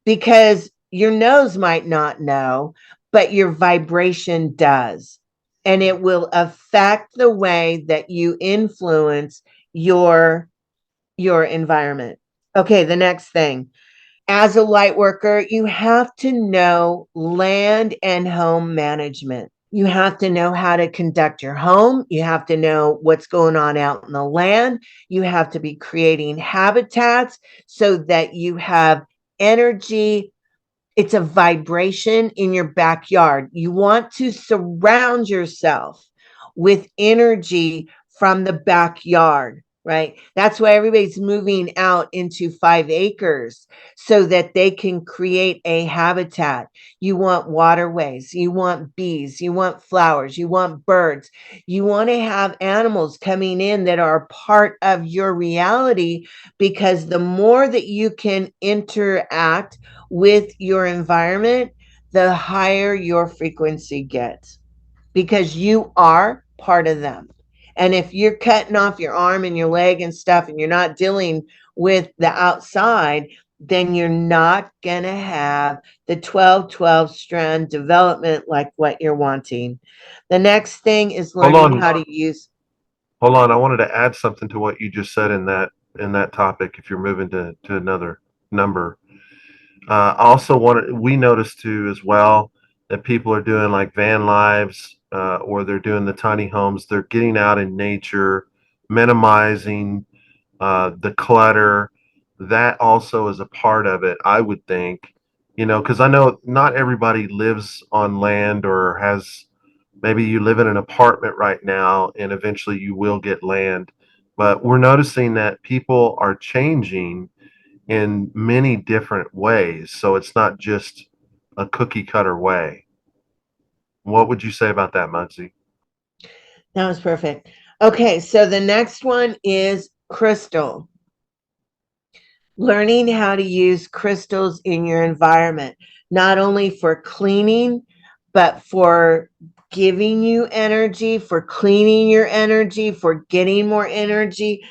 Because your nose might not know, but your vibration does. And it will affect the way that you influence your environment. Okay, the next thing. As a light worker, you have to know land and home management. You have to know how to conduct your home. You have to know what's going on out in the land. You have to be creating habitats so that you have energy. It's a vibration in your backyard. You want to surround yourself with energy from the backyard, right? That's why everybody's moving out into 5 acres so that they can create a habitat. You want waterways, you want bees, you want flowers, you want birds. You want to have animals coming in that are part of your reality, because the more that you can interact with your environment, the higher your frequency gets, because you are part of them. And if you're cutting off your arm and your leg and stuff, and you're not dealing with the outside, then you're not going to have the 12-12 strand development like what you're wanting. The next thing is Hold learning on. how to use. Hold on. I wanted to add something to what you just said in that topic. If you're moving to another number, I also wanted, we noticed too as well that people are doing like van lives, or they're doing the tiny homes. They're getting out in nature, minimizing the clutter. That also is a part of it, I would think. You know, because I know not everybody lives on land or has, maybe you live in an apartment right now and eventually you will get land. But we're noticing that people are changing in many different ways. So it's not just a cookie cutter way. What would you say about that, Mugzzi? That was perfect. Okay, so the next one is crystal. Learning how to use crystals in your environment, not only for cleaning, but for giving you energy, for cleaning your energy, for getting more energy.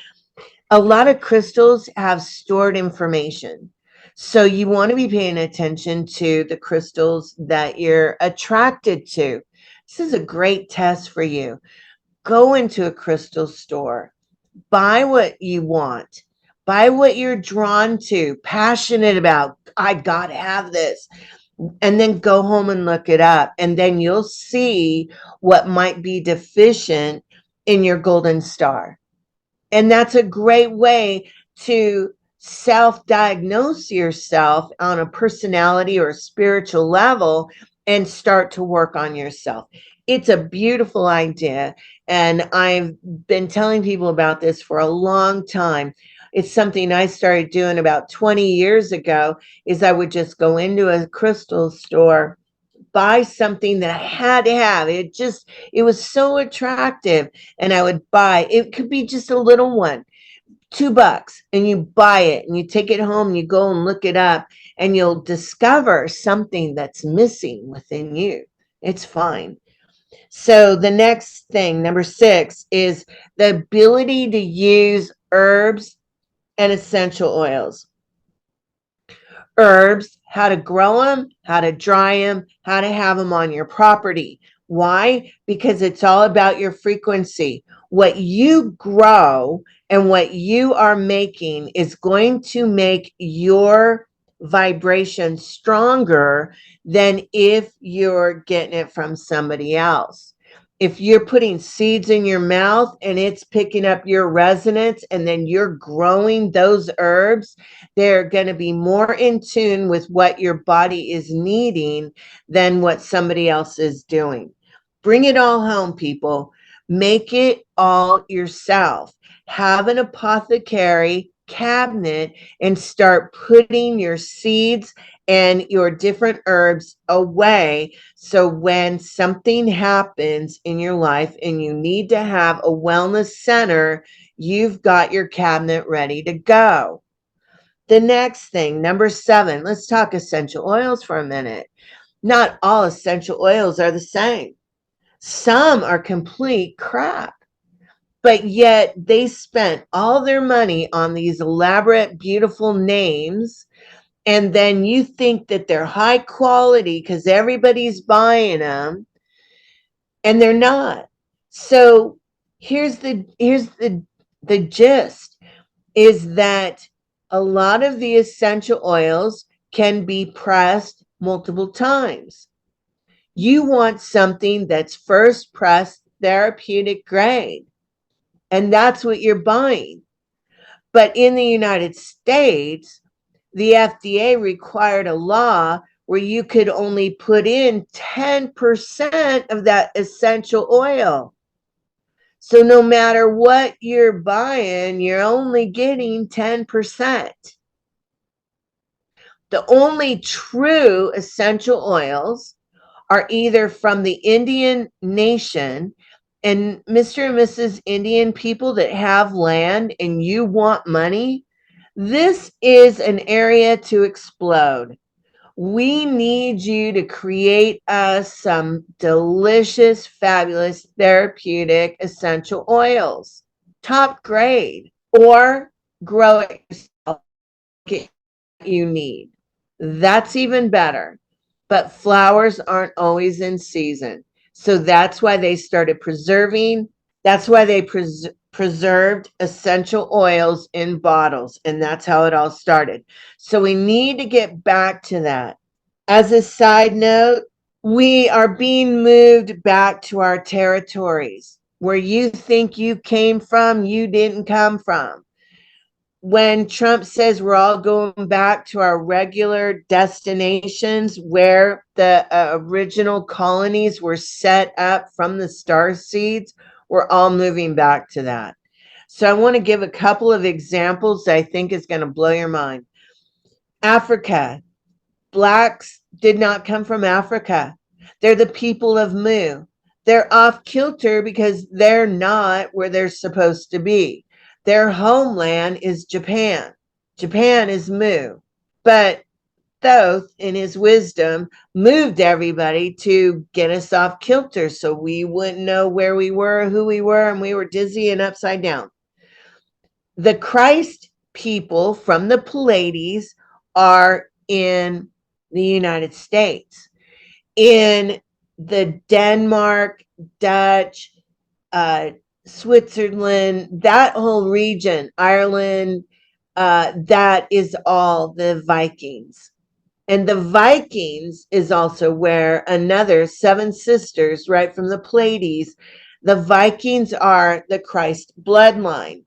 A lot of crystals have stored information. So you want to be paying attention to the crystals that you're attracted to. This is a great test for you. Go into a crystal store, buy what you want, buy what you're drawn to, passionate about. I gotta have this. And then go home and look it up. And then you'll see what might be deficient in your golden star. And that's a great way to self diagnose yourself on a personality or spiritual level and start to work on yourself. It's a beautiful idea. And I've been telling people about this for a long time. It's something I started doing about 20 years ago, is I would just go into a crystal store, buy something that I had to have. It was so attractive. And I would buy, it could be just a little one, $2, and you buy it and you take it home and you go and look it up, and you'll discover something that's missing within you. It's fine. So the next thing, number 6, is the ability to use herbs and essential oils. Herbs, how to grow them, how to dry them, how to have them on your property. Why? Because it's all about your frequency. What you grow and what you are making is going to make your vibration stronger than if you're getting it from somebody else. If you're putting seeds in your mouth and it's picking up your resonance, and then you're growing those herbs, they're going to be more in tune with what your body is needing than what somebody else is doing. Bring it all home, people. Make it all yourself. Have an apothecary cabinet and start putting your seeds and your different herbs away. So when something happens in your life and you need to have a wellness center, you've got your cabinet ready to go. The next thing, number 7, let's talk essential oils for a minute. Not all essential oils are the same. Some are complete crap, but yet they spent all their money on these elaborate, beautiful names. And then you think that they're high quality because everybody's buying them, and they're not. So here's the gist, is that a lot of the essential oils can be pressed multiple times. You want something that's first pressed therapeutic grade, and that's what you're buying. But in the United States, the FDA required a law where you could only put in 10% of that essential oil. So no matter what you're buying, you're only getting 10%. The only true essential oils are either from the Indian nation, and Mr. and Mrs. Indian people that have land and you want money, this is an area to explode. We need you to create us some delicious, fabulous, therapeutic essential oils, top grade, or grow it yourself. Get what you need. That's even better. But flowers aren't always in season. So that's why they started preserving. That's why they preserved essential oils in bottles. And that's how it all started. So we need to get back to that. As a side note, we are being moved back to our territories. Where you think you came from, you didn't come from. When Trump says we're all going back to our regular destinations where the original colonies were set up from the star seeds, we're all moving back to that. So I want to give a couple of examples that I think is going to blow your mind. Africa. Blacks did not come from Africa. They're the people of Mu. They're off kilter because they're not where they're supposed to be. Their homeland is Japan. Japan is Mu. But Thoth, in his wisdom, moved everybody to get us off kilter so we wouldn't know where we were, who we were, and we were dizzy and upside down. The Christ people from the Pleiades are in the United States. In the Denmark, Dutch, Switzerland, that whole region, Ireland, that is all the Vikings. And the Vikings is also where another 7 sisters, right from the Pleiades, the Vikings are the Christ bloodline.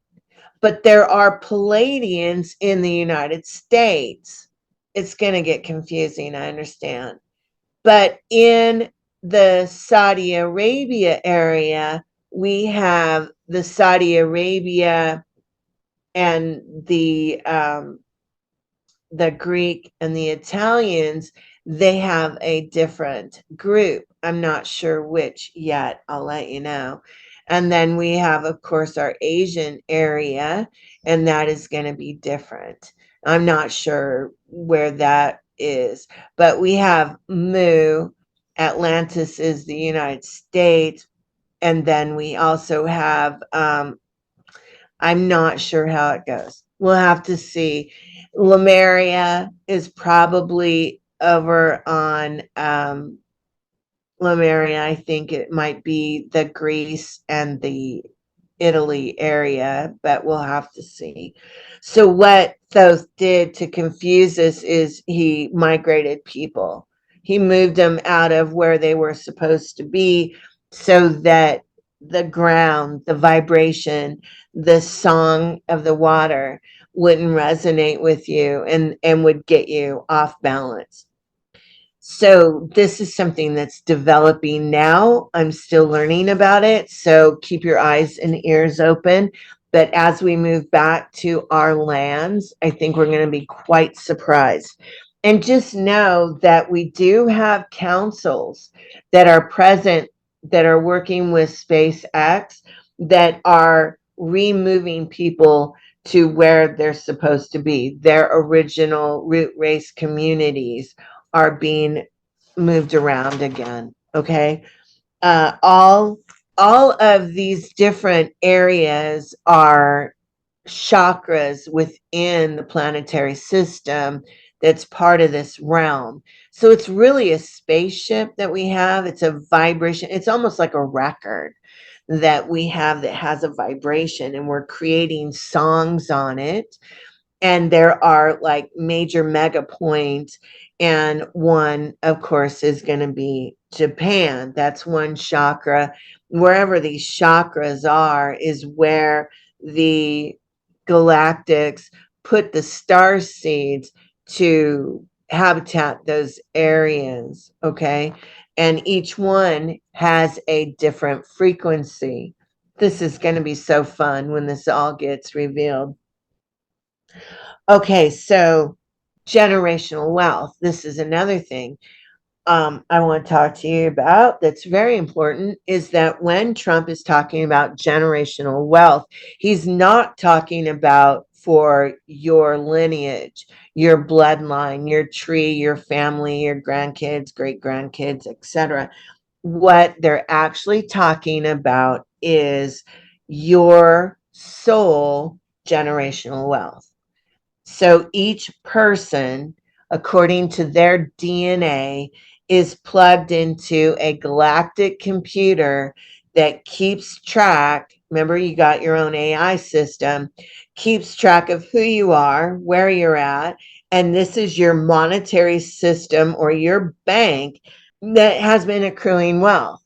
But there are Palladians in the United States. It's going to get confusing, I understand. But in the Saudi Arabia area, we have the Saudi Arabia and the Greek and the Italians, they have a different group. I'm not sure which yet. I'll let you know. And then we have, of course, our Asian area, and that is going to be different. I'm not sure where that is, but we have Mu. Atlantis is the United States. And then we also have I'm not sure how it goes. We'll have to see. Lemuria is probably over on Lemuria. I think it might be the Greece and the Italy area, but we'll have to see. So what Thoth did to confuse us is he migrated people. He moved them out of where they were supposed to be so that the ground, the vibration, the song of the water wouldn't resonate with you and would get you off balance. So this is something that's developing now. I'm still learning about it. So keep your eyes and ears open. But as we move back to our lands, I think we're going to be quite surprised. And just know that we do have councils that are present that are working with SpaceX that are removing people to where they're supposed to be. Their original root race communities are being moved around again. Okay. All of these different areas are chakras within the planetary system that's part of this realm. So it's really a spaceship that we have. It's a vibration. It's almost like a record that we have that has a vibration, and we're creating songs on it. And there are like major mega points, and one of course is going to be Japan. That's one chakra. Wherever these chakras are is where the galactics put the star seeds to habitat those areas. Okay, and each one has a different frequency. This is going to be so fun when this all gets revealed. Okay, so generational wealth. This is another thing I want to talk to you about that's very important, is that when Trump is talking about generational wealth, he's not talking about for your lineage, your bloodline, your tree, your family, your grandkids, great grandkids, etc. What they're actually talking about is your soul generational wealth. So each person, according to their DNA, is plugged into a galactic computer that keeps track. Remember, you got your own AI system, keeps track of who you are, where you're at. And this is your monetary system or your bank that has been accruing wealth.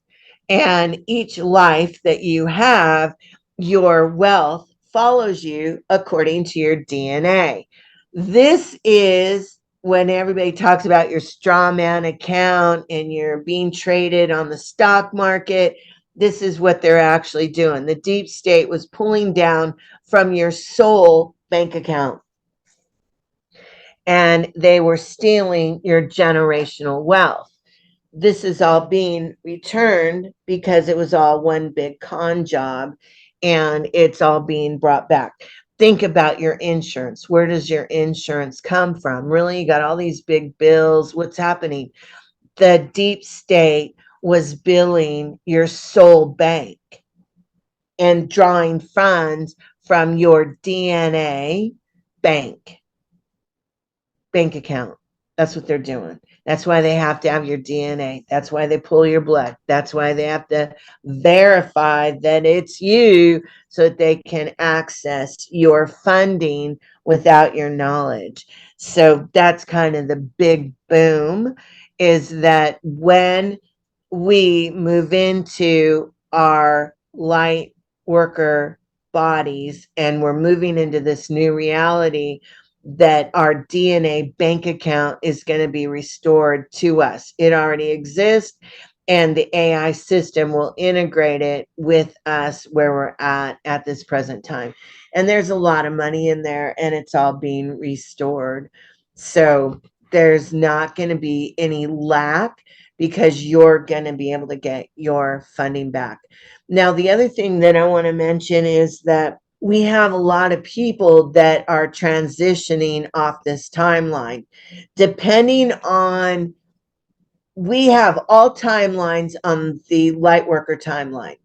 And each life that you have, your wealth follows you according to your DNA. This is when everybody talks about your straw man account and you're being traded on the stock market. This is what they're actually doing. The deep state was pulling down from your soul bank account, and they were stealing your generational wealth. This is all being returned because it was all one big con job, and it's all being brought back. Think about your insurance. Where does your insurance come from? Really, you got all these big bills. What's happening? The deep state was billing your soul bank and drawing funds from your DNA bank account. That's what they're doing. That's why they have to have your DNA. That's why they pull your blood. That's why they have to verify that it's you so that they can access your funding without your knowledge. So that's kind of the big boom, is that when we move into our light worker bodies and we're moving into this new reality, that our DNA bank account is going to be restored to us. It already exists, and the AI system will integrate it with us where we're at this present time. And there's a lot of money in there, and it's all being restored. So there's not going to be any lack because you're going to be able to get your funding back. Now, the other thing that I want to mention is that we have a lot of people that are transitioning off this timeline. Depending on, we have all timelines on the Lightworker timeline.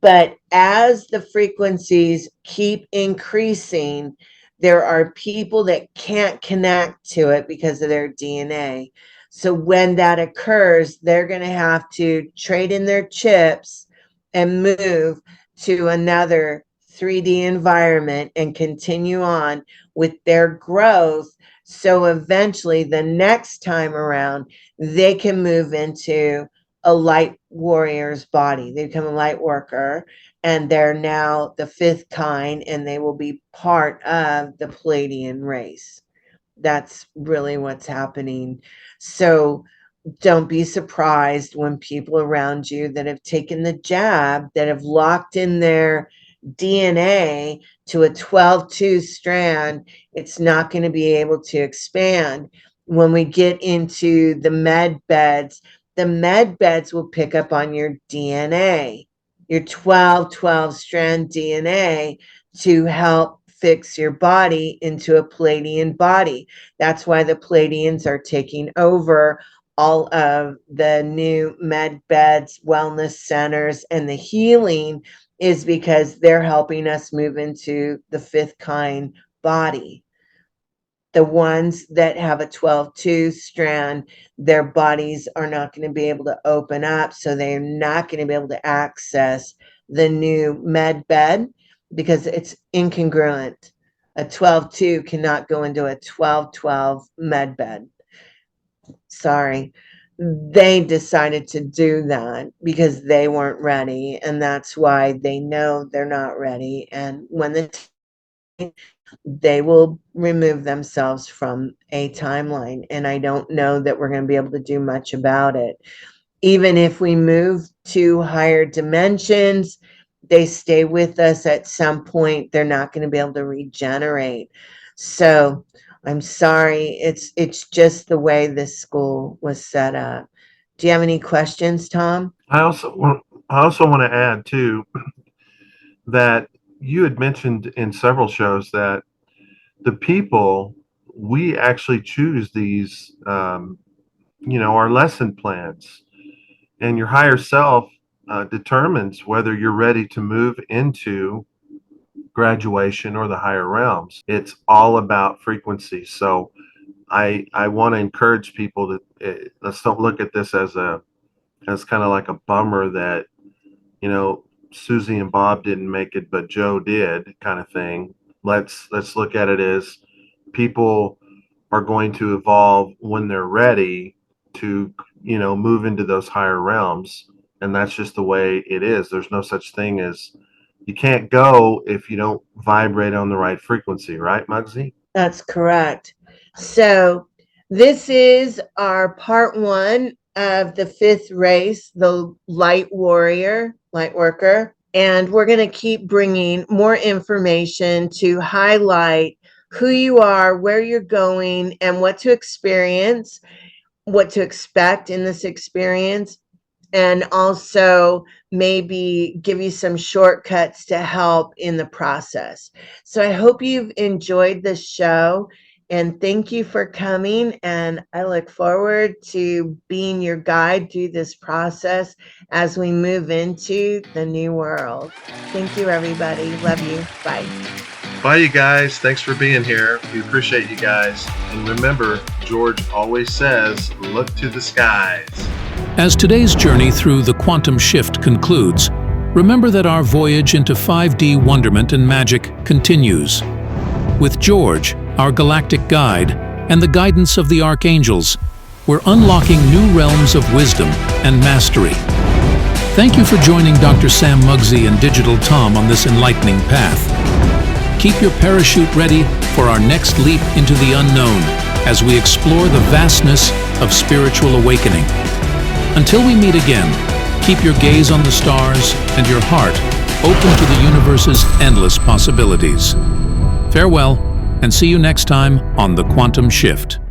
But as the frequencies keep increasing, there are people that can't connect to it because of their DNA. So when that occurs, they're going to have to trade in their chips and move to another 3D environment and continue on with their growth. So eventually, the next time around, they can move into a light warrior's body. They become a light worker, and they're now the fifth kind, and they will be part of the Palladian race. That's really what's happening. So don't be surprised when people around you that have taken the jab, that have locked in their DNA to a 12-2 strand, it's not going to be able to expand. When we get into the med beds will pick up on your DNA, your 12-12 strand DNA, to help fix your body into a Palladian body. That's why the Palladians are taking over all of the new med beds, wellness centers, and the healing is because they're helping us move into the fifth kind body. The ones that have a 12-2 strand, their bodies are not going to be able to open up, so they're not going to be able to access the new med bed because it's incongruent. A 12-2 cannot go into a 12-12 med bed. Sorry. They decided to do that because they weren't ready, and that's why they know they're not ready. And when they will remove themselves from a timeline, and I don't know that we're going to be able to do much about it. Even if we move to higher dimensions, they stay with us at some point. They're not going to be able to regenerate. So I'm sorry, it's just the way this school was set up. Do you have any questions, Tom? I also want to add too that you had mentioned in several shows that the people, we actually choose these, our lesson plans, and your higher self determines whether you're ready to move into graduation or the higher realms. It's all about frequency. So I want to encourage people to let's don't look at this as kind of like a bummer that Susie and Bob didn't make it but Joe did, kind of thing. Let's look at it as people are going to evolve when they're ready to move into those higher realms, and that's just the way it is. There's no such thing as, you can't go if you don't vibrate on the right frequency, right, Mugzzi? That's correct. So this is our part one of the fifth race, the light warrior, light worker. And we're going to keep bringing more information to highlight who you are, where you're going, and what to experience, what to expect in this experience, and also maybe give you some shortcuts to help in the process. So I hope you've enjoyed this show, and thank you for coming. And I look forward to being your guide through this process as we move into the new world. Thank you, everybody. Love you. Bye. Bye, you guys. Thanks for being here. We appreciate you guys. And remember, George always says, look to the skies. As today's journey through the quantum shift concludes, remember that our voyage into 5D wonderment and magic continues. With George, our galactic guide, and the guidance of the archangels, we're unlocking new realms of wisdom and mastery. Thank you for joining Dr. Sam Mugzzi and Digital Tom on this enlightening path. Keep your parachute ready for our next leap into the unknown as we explore the vastness of spiritual awakening. Until we meet again, keep your gaze on the stars and your heart open to the universe's endless possibilities. Farewell, and see you next time on The Quantum Shift.